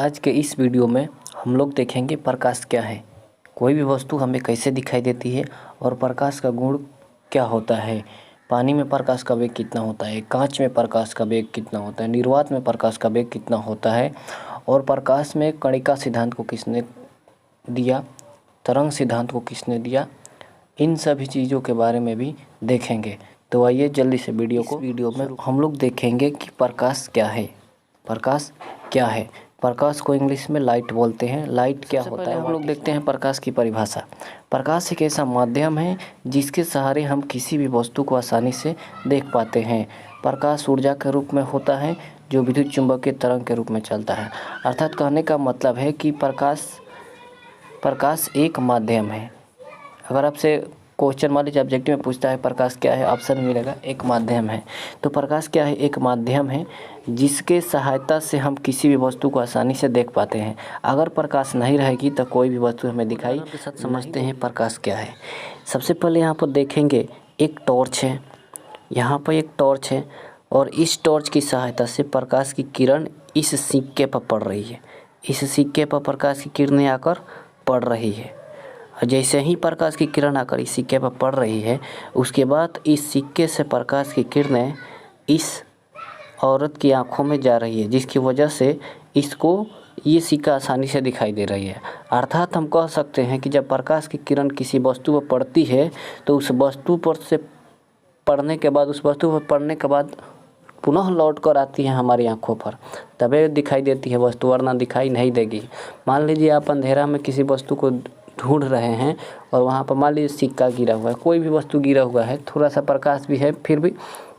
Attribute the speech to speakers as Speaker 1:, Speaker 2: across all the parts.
Speaker 1: आज के इस वीडियो में हम लोग देखेंगे प्रकाश क्या है, कोई भी वस्तु हमें कैसे दिखाई देती है और प्रकाश का गुण क्या होता है। पानी में प्रकाश का वेग कितना होता है, कांच में प्रकाश का वेग कितना होता है, निर्वात में प्रकाश का वेग कितना होता है और प्रकाश में कणिका सिद्धांत को किसने दिया, तरंग सिद्धांत को किसने दिया, इन सभी चीज़ों के बारे में भी देखेंगे। तो आइए जल्दी से वीडियो में हम लोग देखेंगे कि प्रकाश क्या है। प्रकाश क्या है? प्रकाश को इंग्लिश में लाइट बोलते हैं। लाइट क्या होता है हम लोग देखते हैं प्रकाश की परिभाषा। प्रकाश एक ऐसा माध्यम है जिसके सहारे हम किसी भी वस्तु को आसानी से देख पाते हैं। प्रकाश ऊर्जा के रूप में होता है जो विद्युत चुंबकीय तरंग के रूप में चलता है। अर्थात कहने का मतलब है कि प्रकाश एक माध्यम है। अगर आपसे क्वेश्चन मान लीजिए ऑब्जेक्टिव में पूछता है प्रकाश क्या है, ऑप्शन मिलेगा एक माध्यम है। तो प्रकाश क्या है? एक माध्यम है जिसके सहायता से हम किसी भी वस्तु को आसानी से देख पाते हैं। अगर प्रकाश नहीं रहेगी तो कोई भी वस्तु हमें दिखाई के साथ समझते हैं प्रकाश क्या है। सबसे पहले यहाँ पर देखेंगे एक टॉर्च है। यहाँ पर एक टॉर्च है और इस टॉर्च की सहायता से प्रकाश की किरण इस सिक्के पर पड़ रही है। इस सिक्के पर प्रकाश की किरणें आकर पड़ रही है। जैसे ही प्रकाश की किरण आकर इस सिक्के पर पड़ रही है, उसके बाद इस सिक्के से प्रकाश की किरणें इस औरत की आंखों में जा रही है, जिसकी वजह से इसको ये सिक्का आसानी से दिखाई दे रही है। अर्थात हम कह सकते हैं कि जब प्रकाश की किरण किसी वस्तु पर पड़ती है तो उस वस्तु पर से पड़ने के बाद, उस वस्तु पर पड़ने के बाद पुनः लौट कर आती है हमारी आंखों पर, तभी दिखाई देती है वस्तु, वरना दिखाई नहीं देगी। मान लीजिए आप अंधेरा में किसी वस्तु को ढूंढ रहे हैं और वहाँ पर मान लीजिए सिक्का गिरा हुआ है, कोई भी वस्तु गिरा हुआ है, थोड़ा सा प्रकाश भी है, फिर भी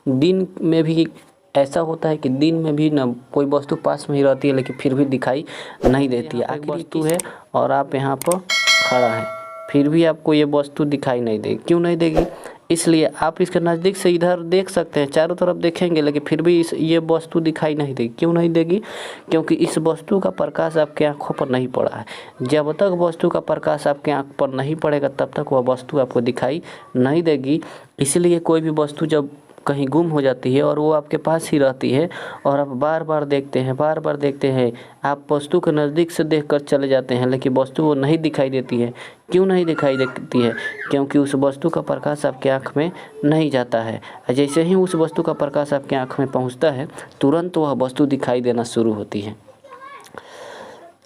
Speaker 1: दिन में भी ऐसा होता है कि दिन में भी ना कोई वस्तु पास में ही रहती है लेकिन फिर भी दिखाई नहीं देती है। आखिर वस्तु है और आप यहाँ पर खड़ा है, फिर भी आपको ये वस्तु दिखाई नहीं देगी। क्यों नहीं देगी? इसलिए आप इसके नज़दीक से इधर देख सकते हैं, चारों तरफ देखेंगे लेकिन फिर भी ये वस्तु दिखाई नहीं देगी। क्यों नहीं देगी? क्योंकि इस वस्तु का प्रकाश आपके आँखों पर नहीं पड़ा है। जब तक वस्तु का प्रकाश आपके आँख पर नहीं पड़ेगा तब तक वह वस्तु आपको दिखाई नहीं देगी। इसलिए कोई भी वस्तु जब कहीं गुम हो जाती है और वो आपके पास ही रहती है और आप बार बार देखते हैं, आप वस्तु के नज़दीक से देखकर चले जाते हैं लेकिन वस्तु वो नहीं दिखाई देती है। क्यों नहीं दिखाई देती है? क्योंकि उस वस्तु का प्रकाश आपके आँख में नहीं जाता है। जैसे ही उस वस्तु का प्रकाश आपके आँख में पहुँचता है तुरंत वह वस्तु दिखाई देना शुरू होती है।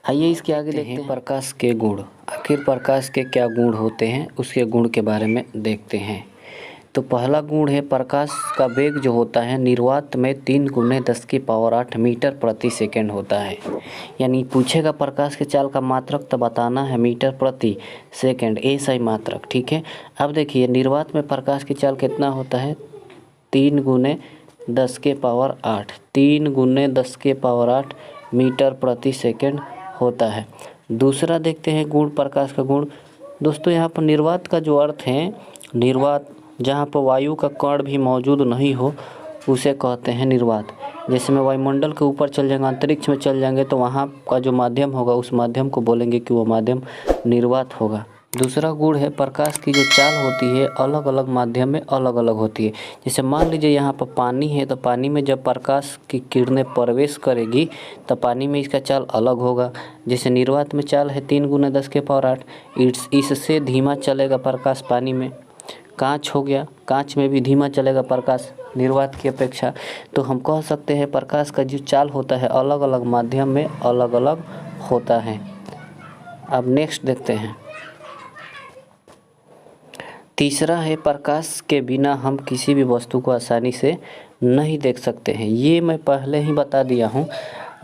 Speaker 1: आइए इसके आगे देखते हैं प्रकाश के गुण। आखिर प्रकाश के क्या गुण होते हैं, उसके गुण के बारे में देखते हैं। तो पहला गुण है प्रकाश का वेग जो होता है निर्वात में 3 × 10⁸ मीटर प्रति सेकंड होता है। यानी पूछेगा प्रकाश के चाल का मात्रक तो बताना है मीटर प्रति सेकंड, ऐसा मात्रक, ठीक है। अब देखिए निर्वात में प्रकाश की चाल कितना होता है? 3 × 10⁸ 3 × 10⁸ मीटर प्रति सेकंड होता है। दूसरा देखते हैं गुण, प्रकाश का गुण। दोस्तों यहाँ पर निर्वात का जो अर्थ है, निर्वात जहाँ पर वायु का कण भी मौजूद नहीं हो उसे कहते हैं निर्वात। जैसे में वायुमंडल के ऊपर चल जाएंगे, अंतरिक्ष में चल जाएंगे तो वहाँ का जो माध्यम होगा उस माध्यम को बोलेंगे कि वो माध्यम निर्वात होगा। दूसरा गुण है प्रकाश की जो चाल होती है अलग अलग माध्यम में अलग अलग होती है। जैसे मान लीजिए यहाँ पर पानी है तो पानी में जब प्रकाश की किरणें प्रवेश करेगी तो पानी में इसका चाल अलग होगा। जैसे निर्वात में चाल है 3 × 10⁸, इससे धीमा चलेगा प्रकाश पानी में। कांच हो गया, कांच में भी धीमा चलेगा प्रकाश निर्वात की अपेक्षा। तो हम कह सकते हैं प्रकाश का जो चाल होता है अलग अलग माध्यम में अलग अलग होता है। अब नेक्स्ट देखते हैं। तीसरा है प्रकाश के बिना हम किसी भी वस्तु को आसानी से नहीं देख सकते हैं। ये मैं पहले ही बता दिया हूँ,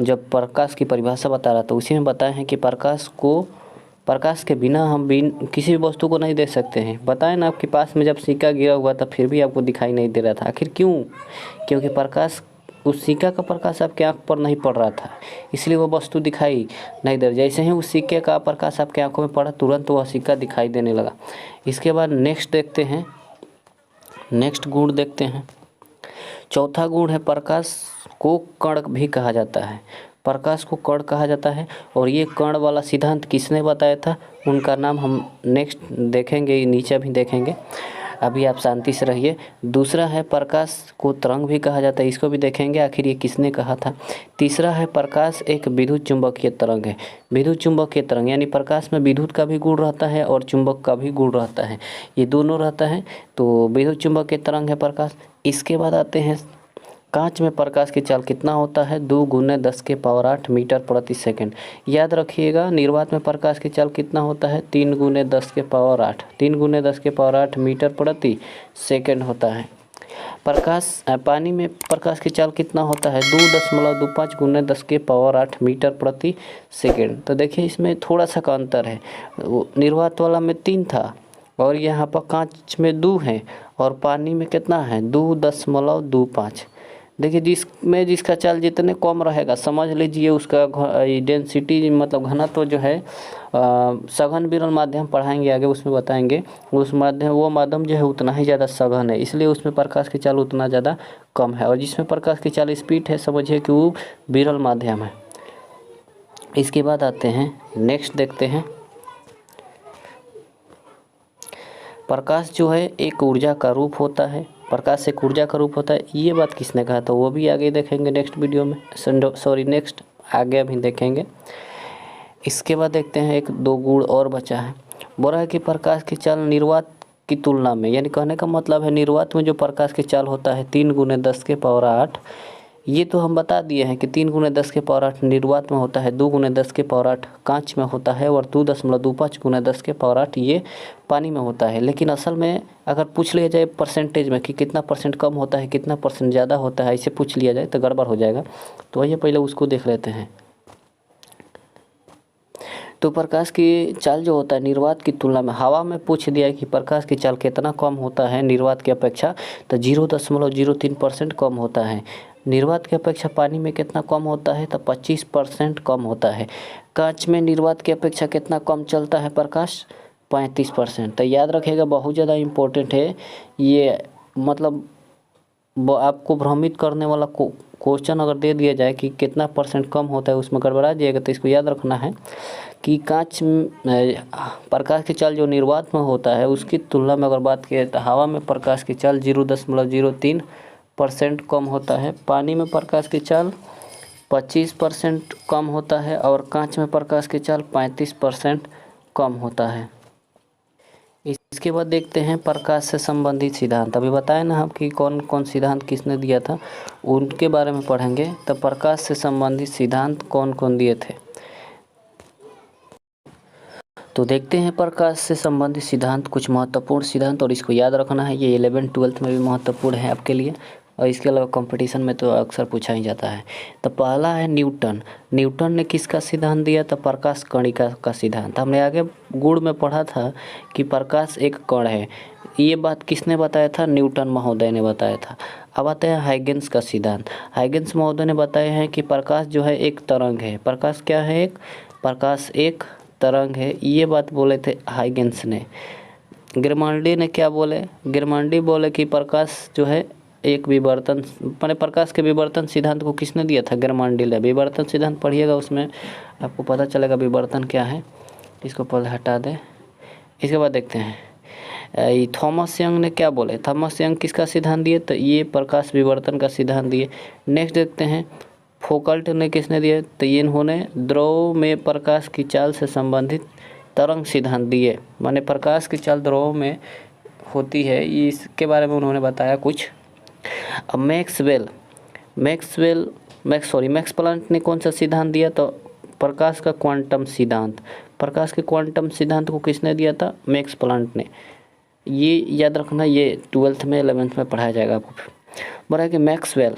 Speaker 1: जब प्रकाश की परिभाषा बता रहा था उसी में बताए हैं कि प्रकाश के बिना हम किसी भी वस्तु को नहीं देख सकते हैं। बताएं ना, आपके पास में जब सिक्का गिरा हुआ था फिर भी आपको दिखाई नहीं दे रहा था। आखिर क्यों? क्योंकि प्रकाश, उस सिक्का का प्रकाश आपके आँख पर नहीं पड़ रहा था, इसलिए वो वस्तु दिखाई नहीं दे रही। जैसे ही उस सिक्के का प्रकाश आपके आँखों में पड़ा तुरंत वह सिक्का दिखाई देने लगा। इसके बाद नेक्स्ट देखते हैं, नेक्स्ट गुण देखते हैं। चौथा गुण है प्रकाश को कण भी कहा जाता है। प्रकाश को कण कहा जाता है और ये कण वाला सिद्धांत किसने बताया था, उनका नाम हम नेक्स्ट देखेंगे, नीचे भी देखेंगे। अभी आप शांति से रहिए। दूसरा है प्रकाश को तरंग भी कहा जाता है, इसको भी देखेंगे आखिर ये किसने कहा था। तीसरा है प्रकाश एक विद्युत चुंबकीय तरंग है। विद्युत चुंबकीय तरंग यानी प्रकाश में विद्युत का भी गुण रहता है और चुंबक का भी गुण रहता है, ये दोनों रहता है, तो विद्युत चुंबकीय तरंग है प्रकाश। इसके बाद आते हैं कांच में प्रकाश की चाल कितना होता है, 2 × 10⁸ मीटर प्रति सेकंड। याद रखिएगा निर्वात में प्रकाश की चाल कितना होता है, 3 × 10⁸ 3 × 10⁸ मीटर प्रति सेकंड होता है। पानी में प्रकाश की चाल कितना होता है, 2.25 × 10⁸ मीटर प्रति सेकंड। तो देखिए इसमें थोड़ा सा का अंतर है, निर्वात वाला में 3 था और यहाँ पर कांच में 2 है और पानी में कितना है, 2.25। देखिए जिसका चाल जितने कम रहेगा समझ लीजिए उसका डेंसिटी मतलब घनत्व जो है सघन विरल माध्यम पढ़ाएंगे आगे, उसमें बताएंगे वो माध्यम जो है उतना ही ज़्यादा सघन है, इसलिए उसमें प्रकाश की चाल उतना ज़्यादा कम है। और जिसमें प्रकाश की चाल स्पीड है समझिए कि वो विरल माध्यम है। इसके बाद आते हैं नेक्स्ट देखते हैं, प्रकाश जो है एक ऊर्जा का रूप होता है। प्रकाश एक ऊर्जा का रूप होता है, ये बात किसने कहा था वो भी आगे देखेंगे नेक्स्ट वीडियो में, नेक्स्ट आगे अभी देखेंगे। इसके बाद देखते हैं 1-2 गुण और बचा है। बोला है कि प्रकाश की चाल निर्वात की तुलना में, यानी कहने का मतलब है निर्वात में जो प्रकाश की चाल होता है 3 × 10⁸, ये तो हम बता दिए हैं कि 3 × 10⁸ निर्वात में होता है, 2 × 10⁸ कांच में होता है और 2.25 × 10⁸ ये पानी में होता है। लेकिन असल में अगर पूछ लिया जाए परसेंटेज में कि कितना परसेंट कम होता है कितना परसेंट ज़्यादा होता है, इसे पूछ लिया जाए तो गड़बड़ हो जाएगा। तो आइए पहले उसको देख लेते हैं। तो प्रकाश की चाल जो होता है निर्वात की तुलना में, हवा में पूछ दिया है कि प्रकाश की चाल कितना कम होता है निर्वात की अपेक्षा, तो 0.03% कम होता है। निर्वात की अपेक्षा पानी में कितना कम होता है, तो 25% कम होता है। कांच में निर्वात की अपेक्षा कितना कम चलता है प्रकाश, 35%। तो याद रखिएगा बहुत ज़्यादा इम्पोर्टेंट है ये, मतलब आपको भ्रमित करने वाला क्वेश्चन अगर दे दिया जाए कि कितना परसेंट कम होता है उसमें गड़बड़ा जाएगा, तो इसको याद रखना है कि कांच प्रकाश की चाल जो निर्वात में होता है उसकी तुलना में अगर बात किया तो हवा में प्रकाश की चाल 0.03% कम होता है, पानी में प्रकाश की चाल 25% कम होता है और कांच में प्रकाश की चाल 35% कम होता है। इसके बाद देखते हैं प्रकाश से संबंधित सिद्धांत। अभी बताए ना हम कि कौन कौन सिद्धांत किसने दिया था, उनके बारे में पढ़ेंगे। तो प्रकाश से संबंधित सिद्धांत कौन कौन दिए थे, तो देखते हैं प्रकाश से संबंधित सिद्धांत, कुछ महत्वपूर्ण सिद्धांत, और इसको याद रखना है, ये 11th-12th में भी महत्वपूर्ण है आपके लिए और इसके अलावा कंपटीशन में तो अक्सर पूछा ही जाता है। तो पहला है न्यूटन। न्यूटन ने किसका सिद्धांत दिया, तो प्रकाश कणिका का सिद्धांत। हमने आगे गुण में पढ़ा था कि प्रकाश एक कण है, ये बात किसने बताया था, न्यूटन महोदय ने बताया था। अब आते हैं हाइगेंस का सिद्धांत। हाइगेंस महोदय ने बताया है कि प्रकाश जो है एक तरंग है। प्रकाश क्या है, प्रकाश एक तरंग है, ये बात बोले थे हाइगेंस ने। ग्रमाल्डी ने क्या बोले, ग्रमाल्डी बोले कि प्रकाश जो है एक विवर्तन, मैंने प्रकाश के विवर्तन सिद्धांत को किसने दिया था, ग्रमाल्डी ने। विवर्तन सिद्धांत पढ़िएगा, उसमें आपको पता चलेगा विवर्तन क्या है। इसको पहले हटा दें। इसके बाद देखते हैं थॉमस यंग ने क्या बोले, थॉमस यंग किसका सिद्धांत दिए, तो ये प्रकाश विवर्तन का सिद्धांत दिए। नेक्स्ट देखते हैं फोकल्ट ने किसने दिए, तो ये इन्होंने द्रव में प्रकाश की चाल से संबंधित तरंग सिद्धांत दिए, माने प्रकाश की चाल द्रव में होती है, इसके बारे में उन्होंने बताया कुछ। अब मैक्स प्लांक ने कौन सा सिद्धांत दिया, तो प्रकाश का क्वांटम सिद्धांत। प्रकाश के क्वांटम सिद्धांत को किसने दिया था, मैक्स प्लांक ने। ये याद रखना, ये 12th में 11th में पढ़ाया जाएगा आपको। बोला कि मैक्सवेल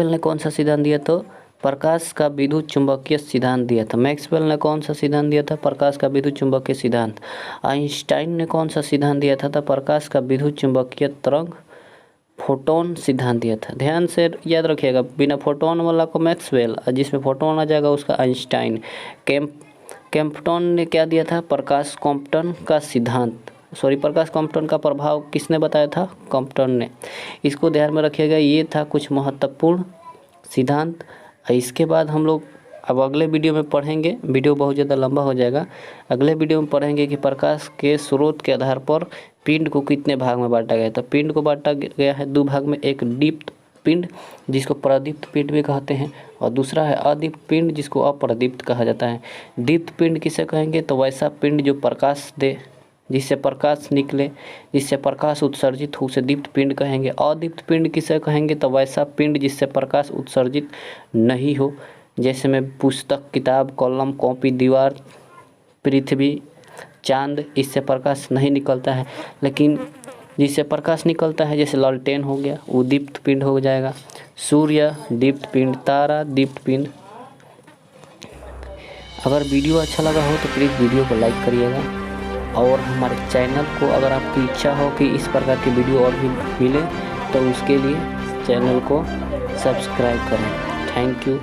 Speaker 1: ने कौन सा सिद्धांत दिया, तो प्रकाश का विद्युत चुंबकीय सिद्धांत दिया था। मैक्सवेल ने कौन सा सिद्धांत दिया था, प्रकाश का विद्युत चुंबकीय सिद्धांत। आइंस्टाइन ने कौन सा सिद्धांत दिया था, तो प्रकाश का विद्युत चुंबकीय तरंग फोटोन सिद्धांत दिया था। ध्यान से याद रखिएगा, बिना फोटोन वाला को मैक्सवेल, जिसमें फोटोन आ जाएगा उसका आइंस्टाइन। कैम्पटन ने क्या दिया था, प्रकाश कॉम्पटन का सिद्धांत, प्रकाश कॉम्पटन का प्रभाव किसने बताया था, कॉम्पटन ने। इसको ध्यान में रखिएगा, ये था कुछ महत्वपूर्ण सिद्धांत। इसके बाद हम लोग अब अगले वीडियो में पढ़ेंगे, वीडियो बहुत ज़्यादा लंबा हो जाएगा। अगले वीडियो में पढ़ेंगे कि प्रकाश के स्रोत के आधार पर पिंड को कितने भाग में बांटा गया। तो पिंड को बांटा गया है 2 भाग में, एक दीप्त पिंड जिसको प्रदीप्त पिंड भी कहते हैं, और दूसरा है अदीप्त पिंड जिसको अप्रदीप्त कहा जाता है। दीप्त पिंड किसे कहेंगे, तो वैसा पिंड जो प्रकाश दे, जिससे प्रकाश निकले, जिससे प्रकाश उत्सर्जित हो, उसे दीप्त पिंड कहेंगे। अदीप्त पिंड किसे कहेंगे, तो वैसा पिंड जिससे प्रकाश उत्सर्जित नहीं हो, जैसे में पुस्तक, किताब, कलम, कॉपी, दीवार, पृथ्वी, चांद, इससे प्रकाश नहीं निकलता है, लेकिन जिससे प्रकाश निकलता है जैसे लालटेन हो गया, वो दीप्त पिंड हो जाएगा। सूर्य दीप्त पिंड, तारा दीप्त पिंड। अगर वीडियो अच्छा लगा हो तो प्लीज़ वीडियो को लाइक करिएगा, और हमारे चैनल को अगर आपकी इच्छा हो कि इस प्रकार की वीडियो और भी मिले तो उसके लिए चैनल को सब्सक्राइब करें। Thank you.